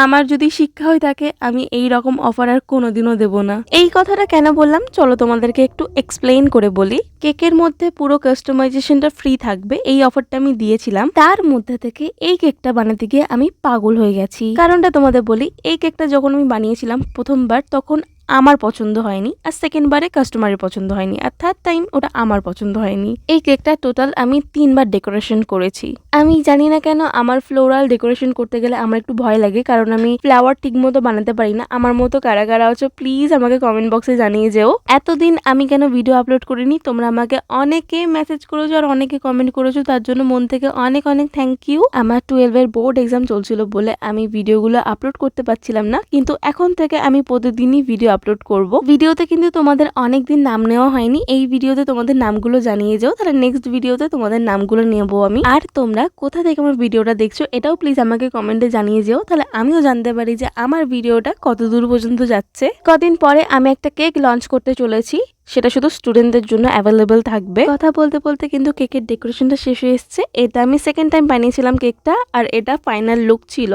আমার যদি শিক্ষা হয়ে থাকে আমি এই রকম অফার আর কোনোদিনও দেব না। এই কথাটা কেন বললাম চলো তোমাদেরকে একটু এক্সপ্লেইন করে বলি। কেকের মধ্যে পুরো কাস্টমাইজেশনটা ফ্রি থাকবে এই অফারটা আমি দিয়েছিলাম। তার মধ্যে থেকে এই কেকটা বানাতে গিয়ে আমি পাগল হয়ে গেছি। কারণটা তোমাদের বলি, এই কেকটা যখন আমি বানিয়েছিলাম প্রথমবার তখন আমার পছন্দ হয়নি, আর সেকেন্ড বারে কাস্টমারের পছন্দ হয়নি, আর থার্ড টাইম ওটা আমার পছন্দ হয়নি। এই কেকটা টোটাল আমি 3বার ডেকোরেশন করেছি। আমি জানি না কেন আমার ফ্লোরাল ডেকোরেশন করতে গেলে আমার একটু ভয় লাগে, কারণ আমি ফ্লাওয়ার ঠিক মতো বানাতে পারি না। আমার মতো কারা কারা আছো প্লিজ আমাকে কমেন্ট বক্সে জানিয়ে যেও। এতদিন আমি কেন ভিডিও আপলোড করিনি, তোমরা আমাকে অনেকে মেসেজ করেছো আর অনেকে কমেন্ট করেছো, তার জন্য মন থেকে অনেক অনেক থ্যাংক ইউ। আমার 12-এর বোর্ড এক্সাম চলছিল বলে আমি ভিডিওগুলো আপলোড করতে পারছিলাম না, কিন্তু এখন থেকে আমি প্রতিদিনই ভিডিও আপলোড করব। ভিডিওতে কিন্তু তোমাদের অনেকদিন নাম নেওয়া হয়নি, এই ভিডিওতে তোমাদের নামগুলো জানিয়ে যাও, তাহলে নেক্সট ভিডিওতে তোমাদের নামগুলো নেবো আমি। আর তোমরা কোথা থেকে আমার ভিডিওটা দেখছো এটাও প্লিজ আমাকে কমেন্টে জানিয়ে যাও, তাহলে আমিও জানতে পারি যে আমার ভিডিওটা কত দূর পর্যন্ত যাচ্ছে। কদিন পরে আমি একটা কেক লঞ্চ করতে চলেছি, সেটা শুধু স্টুডেন্টদের জন্য অ্যাভেলেবেল থাকবে। কথা বলতে বলতে কিন্তু কেকের ডেকোরেশনটা শেষ হয়ে এসছে। এটা আমি সেকেন্ড টাইম বানিয়েছিলাম কেকটা, আর এটা ফাইনাল লুক ছিল।